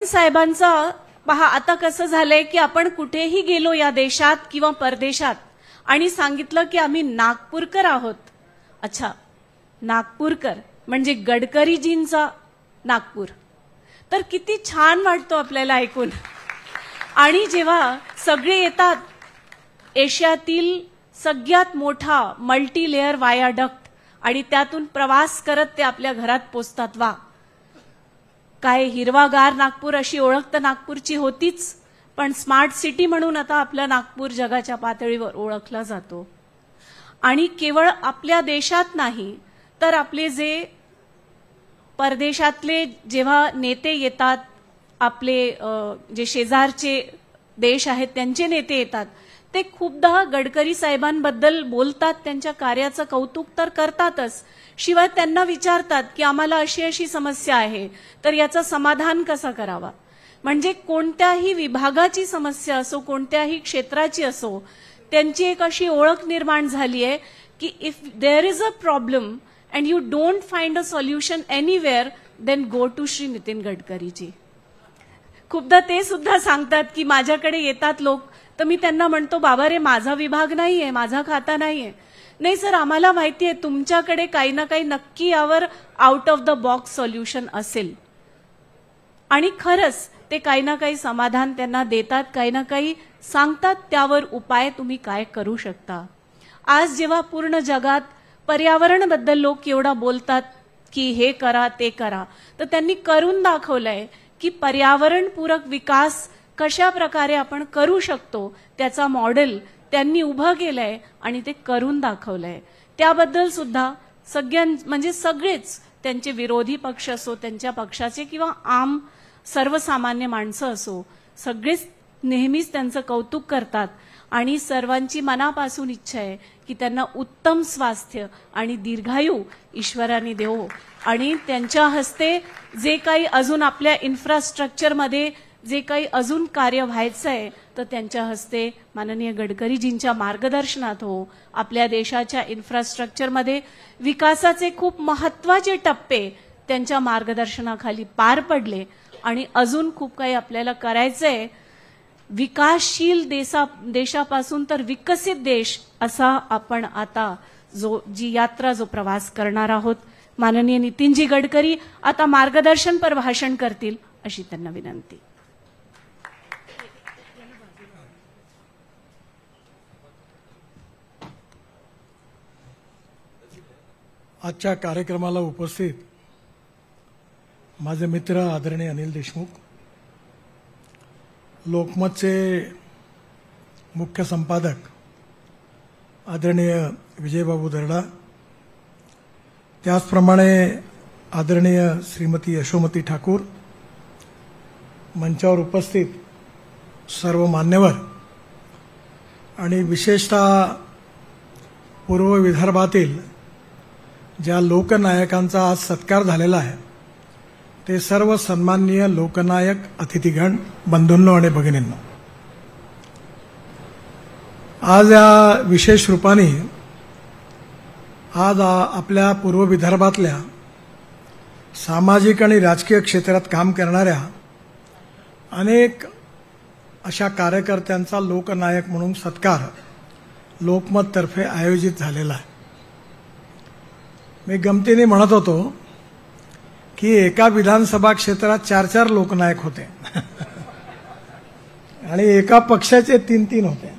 साहेबांचा पहा आता कसं झालंय की आपण कुठेही गेलो या देशात किंवा परदेशात आणि सांगितलं की आम्ही नागपूरकर आहोत. अच्छा, नागपूरकर म्हणजे गडकरीजींचा नागपूर, तर किती छान वाटतो आपल्याला ऐकून. आणि जेव्हा सगळे येतात, एशियातील सगळ्यात मोठा मल्टी लेअर वायाडक्ट आणि त्यातून प्रवास करत ते आपल्या घरात पोचतात. वा, काय हिरवागार नागपूर अशी ओळख तर नागपूरची होतीच, पण स्मार्ट सिटी म्हणून आता आपला नागपूर जगाच्या पातळीवर ओळखला जातो. आणि केवळ आपल्या देशात नाही तर आपले जे परदेशातले जेव्हा नेते येतात, आपले जे शेजारचे देश आहेत त्यांचे नेते येतात, ते खूपदा गडकरी साहेबांबद्दल बोलतात, त्यांच्या कार्याचं कौतुक तर करतातच, शिवाय त्यांना विचारतात की आम्हाला अशी अशी समस्या आहे तर याचं समाधान कसं करावा. म्हणजे कोणत्याही विभागाची समस्या असो, कोणत्याही क्षेत्राची असो, त्यांची एक अशी ओळख निर्माण झाली आहे की if there is a problem and you don't find a solution anywhere, then go to Shri Nitin Gadkariji. खूपदा ते सुद्धा सांगतात की माझ्याकडे येतात लोक, तर मी त्यांना म्हणतो बाबा रे, माझा विभाग नाहीये, माझा खाता नाहीये. नाही सर, आम्हाला माहिती आहे तुमच्याकडे काही ना काही नक्की यावर out of the box solution असेल. आणि खरंच ते काही ना काही समाधान त्यांना देतात, काही ना काही सांगतात, त्यावर उपाय तुम्ही काय करू शकता. आज जेव्हा पूर्ण जगात पर्यावरणाबद्दल लोक एवढा बोलतात की हे करा ते करा, तर त्यांनी करून दाखवलंय की पर्यावरणपूरक विकास कशा प्रकारे आपण करू शकतो, त्याचा मॉडेल त्यांनी उभं केलंय आणि ते करून दाखवलंय. त्याबद्दल सुद्धा म्हणजे सगळेच, त्यांचे विरोधी पक्ष असो, त्यांच्या पक्षाचे किंवा आम सर्वसामान्य माणसं असो, सगळेच नेहमीच त्यांचं कौतुक करतात. आणि सर्वांची मनापासून इच्छा आहे की त्यांना उत्तम स्वास्थ्य आणि दीर्घायू ईश्वराने देवो. आणि त्यांच्या हस्ते जे काही अजून आपल्या इन्फ्रास्ट्रक्चरमध्ये जे काही अजून कार्य व्हायचं आहे, तर त्यांच्या हस्ते माननीय गडकरीजींच्या मार्गदर्शनात हो. आपल्या देशाच्या इन्फ्रास्ट्रक्चरमध्ये विकासाचे खूप महत्त्वाचे टप्पे त्यांच्या मार्गदर्शनाखाली पार पडले आणि अजून खूप काही आपल्याला करायचंय. विकासशील देशापासून तर विकसित देश असा आपण आता जी यात्रा, जो प्रवास करणार आहोत. माननीय नितीनजी गडकरी आता मार्गदर्शनपर भाषण करतील, अशी त्यांना विनंती. आजच्या कार्यक्रमाला उपस्थित माझे मित्र आदरणीय अनिल देशमुख, लोकमतचे मुख्य संपादक आदरणीय विजयबाबू दर्डा, त्याचप्रमाणे आदरणीय श्रीमती यशोमती ठाकूर, मंचावर उपस्थित सर्व मान्यवर आणि विशेषतः पूर्व विदर्भातील ज्या लोकनायकांचा आज सत्कार झालेला आहे, ते सर्व सन्माननीय लोकनायक अतिथीगण, बंधूंनो आणि भगिनींनो, आज या विशेष रूपाने आज आपल्या पूर्व विदर्भातल्या सामाजिक आणि राजकीय क्षेत्रात काम करणाऱ्या अनेक अशा कार्यकर्त्यांचा लोकनायक म्हणून सत्कार लोकमततर्फे आयोजित झालेला आहे. मी गमतीने म्हणत होतो की एका विधानसभा क्षेत्रात 4-4 लोकनायक होते आणि एका पक्षाचे 3-3 होते.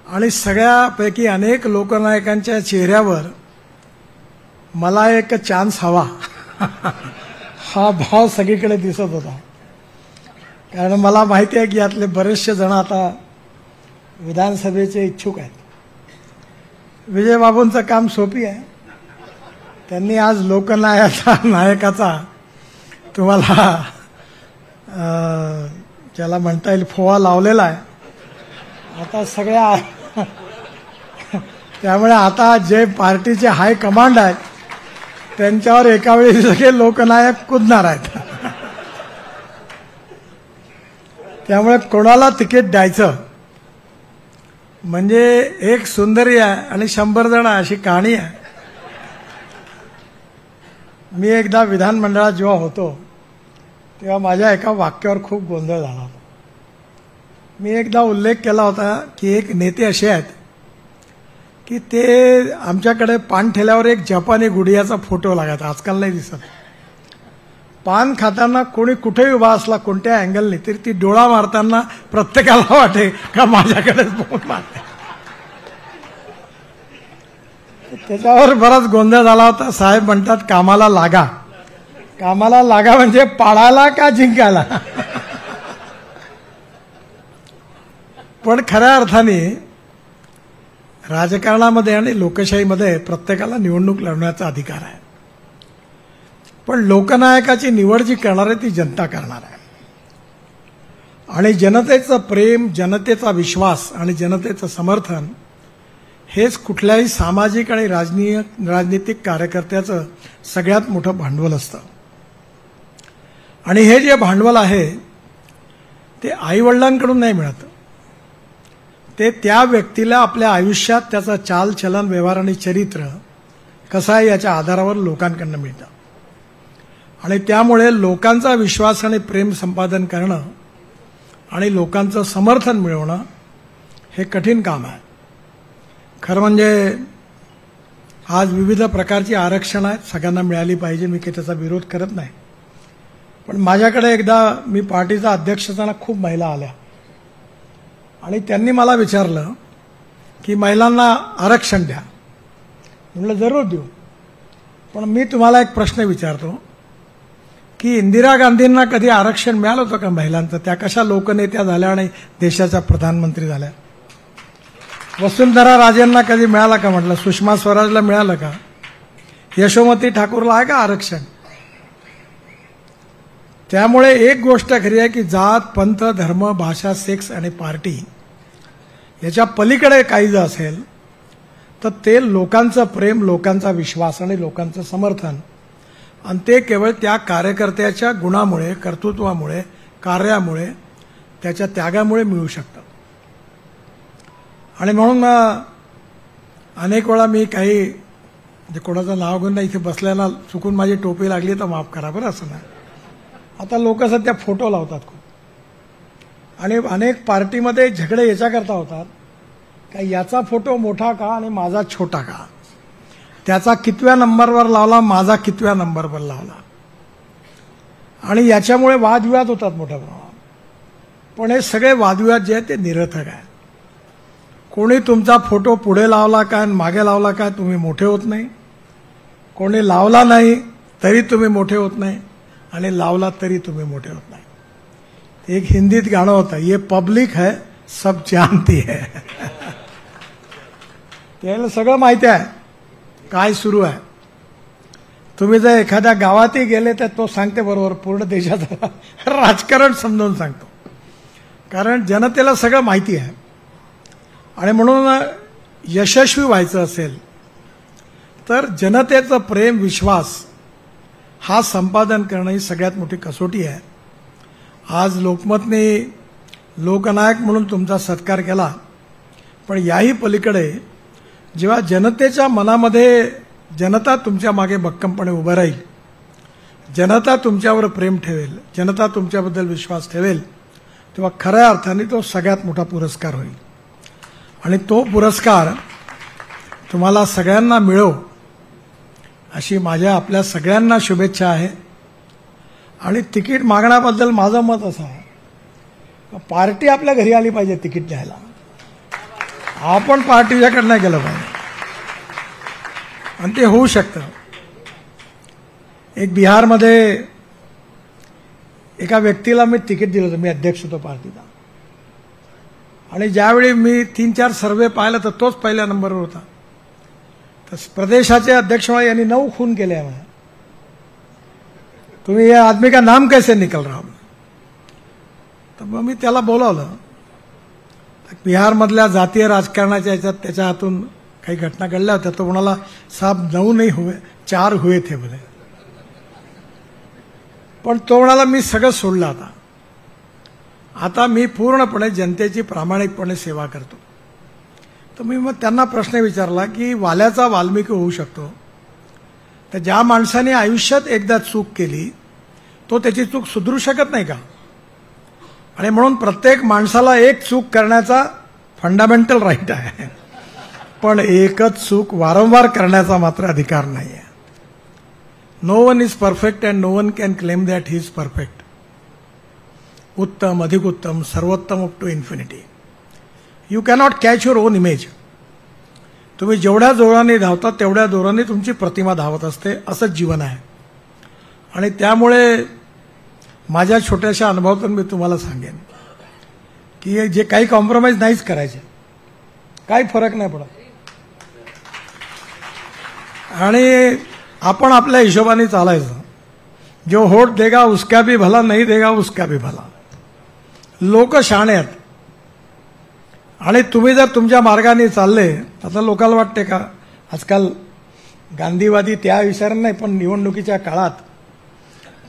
आणि सगळ्यापैकी अनेक लोकनायकांच्या चेहऱ्यावर मला एक चान्स हवा हा भाव सगळीकडे दिसत होता. कारण मला माहिती आहे की यातले बरेचसे जण आता विधानसभेचे इच्छुक आहेत. विजयबाबूंचं काम सोपी आहे. त्यांनी आज नायकाचा तुम्हाला ज्याला म्हणता येईल फोवा लावलेला आहे. आता सगळ्या त्यामुळे आता जे पार्टीचे हाय कमांड आहेत त्यांच्यावर एकावेळी सगळे लोकनायक कुदणार आहेत. त्यामुळे कोणाला तिकीट द्यायचं म्हणजे एक सुंदरी आहे आणि 100 जण अशी कहाणी आहे. मी एकदा विधानमंडळात जेव्हा होतो तेव्हा माझ्या एका वाक्यावर खूप गोंधळ झाला होता. मी एकदा उल्लेख केला होता की एक नेते असे आहेत की ते आमच्याकडे पान ठेल्यावर एक जपानी गुडियाचा फोटो लागायचा, आजकाल नाही दिसत. पान खाताना कोणी कुठेही उभा असला कोणत्या अँगलने तरी ती डोळा मारताना प्रत्येकाला वाटे का माझ्याकडेच बघून मारते. त्याच्यावर बराच गोंधळ झाला होता. साहेब म्हणतात कामाला लागा. कामाला लागा म्हणजे पाळायला का जिंकायला. पण खऱ्या अर्थाने राजकारणामध्ये आणि लोकशाहीमध्ये प्रत्येकाला निवडणूक लढवण्याचा अधिकार आहे. पण लोकनायकाची निवड जी करणार आहे ती जनता करणार आहे. आणि जनतेचं प्रेम, जनतेचा विश्वास आणि जनतेचं समर्थन हेच कुठल्याही सामाजिक आणि राजनीतिक कार्यकर्त्याचं सगळ्यात मोठं भांडवल असतं. आणि हे जे भांडवल आहे ते आईवडिलांकडून नाही मिळत. ते त्या व्यक्तीला आपल्या आयुष्यात त्याचा चालचलन, व्यवहार आणि चरित्र कसं आहे याच्या आधारावर लोकांकडून मिळतं. आणि त्यामुळे लोकांचा विश्वास आणि प्रेम संपादन करणं आणि लोकांचं समर्थन मिळवणं हे कठीण काम आहे. खरं म्हणजे आज विविध प्रकारची आरक्षण आहेत, सगळ्यांना मिळाली पाहिजे, मी काही त्याचा विरोध करत नाही. पण माझ्याकडे एकदा मी पार्टीचा अध्यक्ष असताना खूप महिला आल्या आणि त्यांनी मला विचारलं की महिलांना आरक्षण द्या. म्हटलं जरूर देऊ, पण मी तुम्हाला एक प्रश्न विचारतो की इंदिरा गांधींना कधी आरक्षण मिळालं होतं का महिलांचं? त्या कशा लोकनेत्या झाल्या आणि देशाच्या प्रधानमंत्री झाल्या? वसुंधरा राजेंना कधी मिळाला का? म्हटलं सुषमा स्वराजला मिळालं का? यशोमती ठाकूरला आहे का आरक्षण? त्यामुळे एक गोष्ट खरी आहे की जात, पंथ, धर्म, भाषा, सेक्स आणि पार्टी याच्या पलीकडे काही जर असेल तर ते लोकांचं प्रेम, लोकांचा विश्वास आणि लोकांचं समर्थन, आणि ते केवळ त्या कार्यकर्त्याच्या गुणामुळे, कर्तृत्वामुळे, कार्यामुळे, त्याच्या त्यागामुळे मिळू शकतं. आणि म्हणून अनेक वेळा मी काही म्हणजे कोणाचं नाव घेऊन इथे बसल्याला चुकून माझी टोपी लागली तर माफ करा बरं, असं नाही. आता लोक सध्या फोटो लावतात खूप, आणि अनेक पार्टीमध्ये झगडे याच्याकरता होतात का याचा फोटो मोठा का आणि माझा छोटा का, त्याचा कितव्या नंबरवर लावला, माझा कितव्या नंबरवर लावला, आणि याच्यामुळे वादविवाद होतात मोठ्या प्रमाणात. पण हे सगळे वादविवाद जे आहेत ते निरर्थक आहे. कोणी तुमचा फोटो पुढे लावला का आणि मागे लावला का तुम्ही मोठे होत नाही. कोणी लावला नाही तरी तुम्ही मोठे होत नाही, आणि लावला तरी तुम्ही मोठे होत नाही. एक हिंदीत गाणं होतं, ये पब्लिक है सब जानती है. त्याला सगळं माहिती आहे काय सुरू आहे. तुम्ही जर एखाद्या गावातही गेले तर तो सांगते बरोबर, पूर्ण देशाचं राजकारण समजावून सांगतो, कारण जनतेला सगळं माहिती आहे. आणि म्हणून यशस्वी व्हायचं असेल तर जनतेचं प्रेम, विश्वास हा संपादन करणं ही सगळ्यात मोठी कसोटी आहे. आज लोकमतने लोकनायक म्हणून तुमचा सत्कार केला, पण याही पलीकडे जेव्हा जनतेच्या मनामध्ये जनता तुमच्या मागे भक्कमपणे उभं राहील, जनता तुमच्यावर प्रेम ठेवेल, जनता तुमच्याबद्दल विश्वास ठेवेल, तेव्हा खऱ्या अर्थाने तो सगळ्यात मोठा पुरस्कार होईल. आणि तो पुरस्कार तुम्हाला सगळ्यांना मिळो अशी माझ्या आपल्या सगळ्यांना शुभेच्छा आहे. आणि तिकीट मागण्याबद्दल माझं मत असं आहे, पार्टी आपल्या घरी आली पाहिजे तिकीट द्यायला, आपण पार्टीच्याकडे नाही गेलं पाहिजे, आणि ते होऊ शकतं. एक बिहारमध्ये एका व्यक्तीला मी तिकीट दिलं होतं, मी अध्यक्ष होतो पार्टीचा, आणि ज्यावेळी मी 3-4 सर्वे पाहिलं तर तोच पहिल्या नंबरवर होता. तर प्रदेशाचे अध्यक्ष यांनी 9 खून केले आहे. तुम्ही या आदमी का नाम कैसे निकल रहा? तर मग मी त्याला बोलावलं. बिहारमधल्या जातीय राजकारणाच्या याच्यात त्याच्या हातून काही घटना घडल्या होत्या. तो म्हणाला साहेब 9 नाही हुए, 4 हुए थे बोले. पण तो म्हणाला मी सगळं सोडलं, आता मी पूर्णपणे जनतेची प्रामाणिकपणे सेवा करतो. तर मी मग त्यांना प्रश्न विचारला की वाल्याचा वाल्मिकी होऊ शकतो, तर ज्या माणसाने आयुष्यात एकदा चूक केली तो त्याची चूक सुधरू शकत नाही का? आणि म्हणून प्रत्येक माणसाला एक चूक करण्याचा फंडामेंटल राईट आहे, पण एकच चूक वारंवार करण्याचा मात्र अधिकार नाही आहे. No one is perfect and no one can claim that he is perfect. उत्तम, अधिक उत्तम, सर्वोत्तम up to infinity. You cannot catch your own image. तुम्ही जेवढ्या जोराने धावता तेवढ्या जोराने तुमची प्रतिमा धावत असते. असंच जीवन आहे. आणि त्यामुळे माझ्या छोट्याशा अनुभवातून मी तुम्हाला सांगेन की जे काही कॉम्प्रोमाइज नाहीच करायचे, काही फरक नाही पडत. आणि आपण आपल्या हिशोबाने चालायचं. जो होट देगा उसका भी भला, नहीं देगा उसका भी भला. लोक शहाणे आहेत. आणि तुम्ही जर तुमच्या मार्गाने चालले, आता लोकांना वाटते का आजकाल गांधीवादी त्या विचारानं नाही, पण निवडणुकीच्या काळात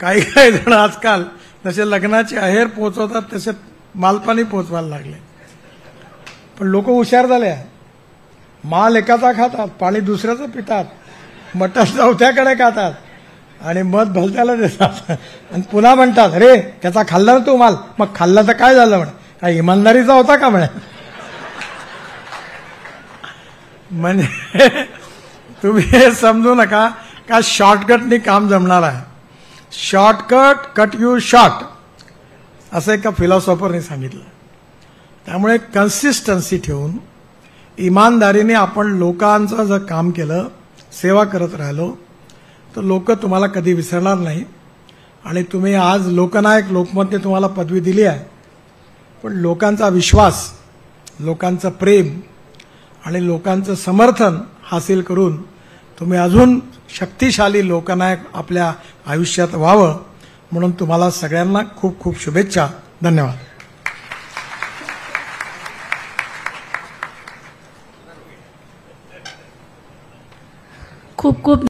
काही काही जण आजकाल जसे लग्नाचे अहेर पोहोचवतात तसे मालपाणी पोहोचवायला लागले. पण लोक हुशार झाले. माल एकाचा खातात, पाणी दुसऱ्याचं पितात, मटण चौथ्याकडे खातात आणि मध भलत्याला देतात आणि पुन्हा म्हणतात अरे त्याचा खाल्ला ना तू माल, मग खाल्ला तर काय झालं म्हणे, काय इमानदारीचा होता का म्हणे. म्हणजे तुम्ही हे समजू नका का शॉर्टकटनी काम जमणार आहे. शॉर्टकट कट यू शॉर्ट असं एका फिलॉसॉफरने सांगितलं. त्यामुळे कन्सिस्टन्सी ठेवून इमानदारीने आपण लोकांचं जर काम केलं, सेवा करत राहिलो, तर लोक तुम्हाला कधी विसरणार नाही. आणि तुम्ही आज लोकनायक लोकमतने तुम्हाला पदवी दिली आहे, पण लोकांचा विश्वास, लोकांचं प्रेम आणि लोकांचं समर्थन हासिल करून तुम्ही अजून शक्तिशाली लोकनायक आपल्या आयुष्यात व्हावं, म्हणून तुम्हाला सगळ्यांना खूप खूप शुभेच्छा. धन्यवाद. खूप खूप